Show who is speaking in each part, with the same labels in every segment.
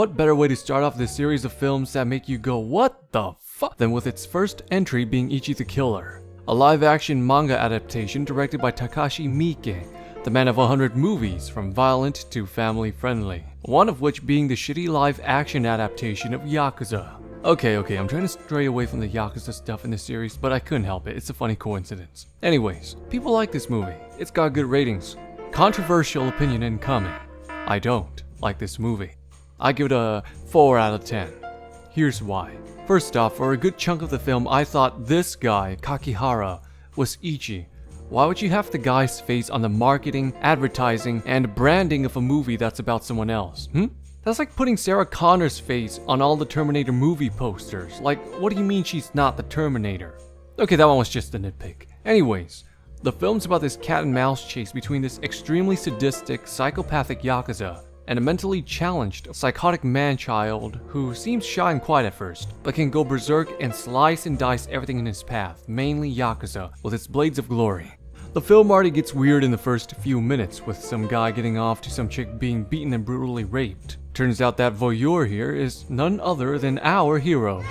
Speaker 1: What better way to start off this series of films that make you go what the fuck than with its first entry being Ichi the Killer, a live-action manga adaptation directed by Takashi Miike, the man of 100 movies from violent to family-friendly, one of which being the shitty live-action adaptation of Yakuza. Okay, I'm trying to stray away from the Yakuza stuff in this series, but I couldn't help it, it's a funny coincidence. Anyways, people like this movie, it's got good ratings. Controversial opinion incoming. I don't like this movie. I give it a 4 out of 10. Here's why. First off, for a good chunk of the film, I thought this guy, Kakihara, was Ichi. Why would you have the guy's face on the marketing, advertising, and branding of a movie that's about someone else? That's like putting Sarah Connor's face on all the Terminator movie posters. Like, what do you mean she's not the Terminator? Okay, that one was just a nitpick. Anyways, the film's about this cat and mouse chase between this extremely sadistic, psychopathic Yakuza and a mentally challenged, psychotic man-child who seems shy and quiet at first, but can go berserk and slice and dice everything in his path, mainly Yakuza, with its blades of glory. The film already gets weird in the first few minutes, with some guy getting off to some chick being beaten and brutally raped. Turns out that voyeur here is none other than our hero.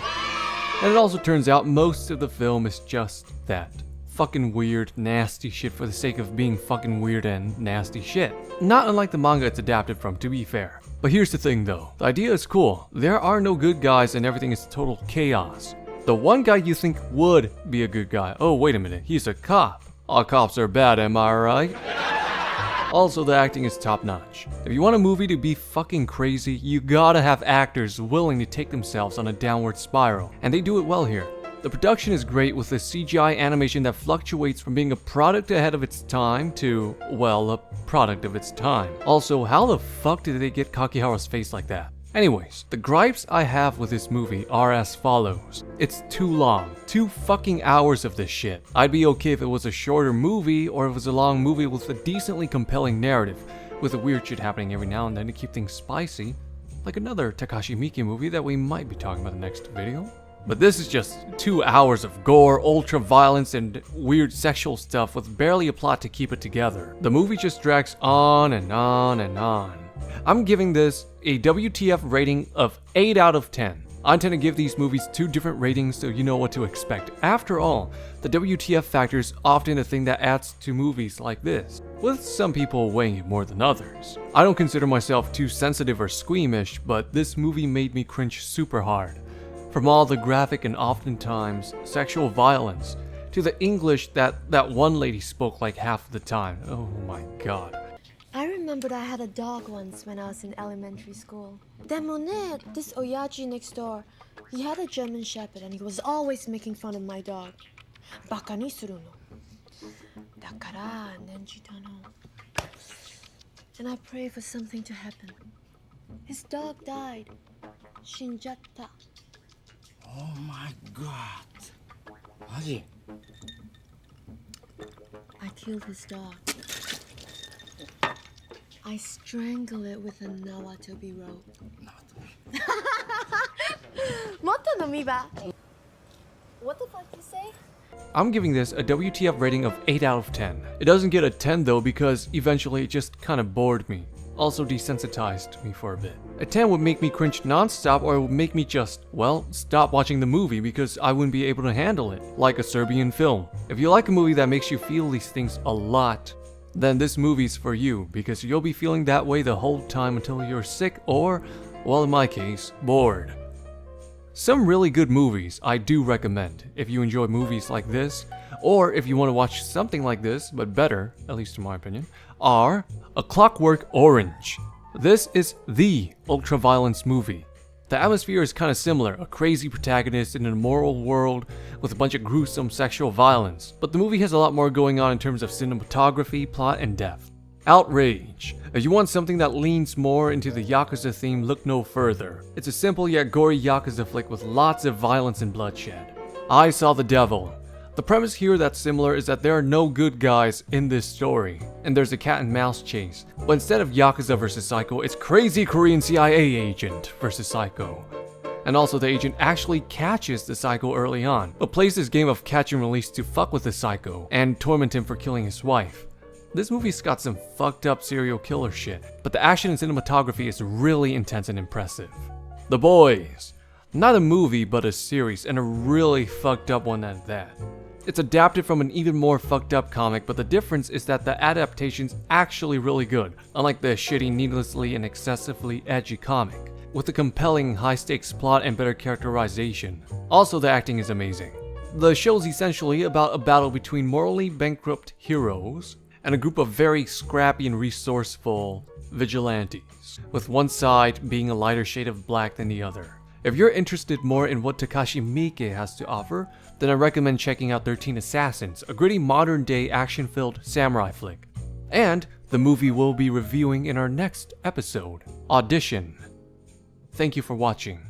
Speaker 1: And it also turns out most of the film is just that. Fucking weird, nasty shit for the sake of being fucking weird and nasty shit. Not unlike the manga it's adapted from, to be fair. But here's the thing though, the idea is cool. There are no good guys and everything is total chaos. The one guy you think would be a good guy, oh wait a minute, he's a cop. All cops are bad, am I right? Also, the acting is top notch. If you want a movie to be fucking crazy, you gotta have actors willing to take themselves on a downward spiral, and they do it well here. The production is great with a CGI animation that fluctuates from being a product ahead of its time to, well, a product of its time. Also, how the fuck did they get Kakihara's face like that? Anyways, the gripes I have with this movie are as follows. It's too long. 2 fucking hours of this shit. I'd be okay if it was a shorter movie or if it was a long movie with a decently compelling narrative, with the weird shit happening every now and then to keep things spicy, like another Takashi Miike movie that we might be talking about in the next video. But this is just 2 hours of gore, ultra violence, and weird sexual stuff with barely a plot to keep it together. The movie just drags on and on and on. I'm giving this a WTF rating of 8 out of 10. I tend to give these movies 2 different ratings so you know what to expect. After all, the WTF factor is often a thing that adds to movies like this, with some people weighing it more than others. I don't consider myself too sensitive or squeamish, but this movie made me cringe super hard. From all the graphic and oftentimes sexual violence, to the English that one lady spoke like half of the time. Oh my god.
Speaker 2: I remembered I had a dog once when I was in elementary school. Demonet, this Oyaji next door, he had a German Shepherd and he was always making fun of my dog. Baka ni suru no. Dakara nenjita no. And I prayed for something to happen. His dog died. Shinjatta.
Speaker 3: Oh my god. Maji?
Speaker 2: I killed his dog. I strangle it with a Nawatobi rope. Motto no miba. What the fuck you say?
Speaker 1: I'm giving this a WTF rating of 8 out of 10. It doesn't get a 10 though because eventually it just kinda bored me. Also desensitized me for a bit. A 10 would make me cringe non-stop or it would make me just, well, stop watching the movie because I wouldn't be able to handle it, like a Serbian film. If you like a movie that makes you feel these things a lot, then this movie's for you because you'll be feeling that way the whole time until you're sick or, well in my case, bored. Some really good movies I do recommend if you enjoy movies like this, or if you want to watch something like this, but better, at least in my opinion, are A Clockwork Orange. This is the ultra-violence movie. The atmosphere is kind of similar, a crazy protagonist in an immoral world with a bunch of gruesome sexual violence, but the movie has a lot more going on in terms of cinematography, plot, and depth. Outrage. If you want something that leans more into the Yakuza theme, look no further. It's a simple yet gory Yakuza flick with lots of violence and bloodshed. I Saw the Devil. The premise here that's similar is that there are no good guys in this story, and there's a cat and mouse chase. But instead of Yakuza vs Psycho, it's crazy Korean CIA agent versus Psycho. And also the agent actually catches the Psycho early on, but plays this game of catch and release to fuck with the Psycho and torment him for killing his wife. This movie's got some fucked up serial killer shit, but the action and cinematography is really intense and impressive. The Boys. Not a movie, but a series, and a really fucked up one at that. It's adapted from an even more fucked up comic, but the difference is that the adaptation's actually really good, unlike the shitty, needlessly and excessively edgy comic, with a compelling, high-stakes plot and better characterization. Also, the acting is amazing. The show's essentially about a battle between morally bankrupt heroes and a group of very scrappy and resourceful vigilantes, with one side being a lighter shade of black than the other. If you're interested more in what Takashi Miike has to offer, then I recommend checking out 13 Assassins, a gritty modern-day action-filled samurai flick. And the movie we'll be reviewing in our next episode, Audition. Thank you for watching.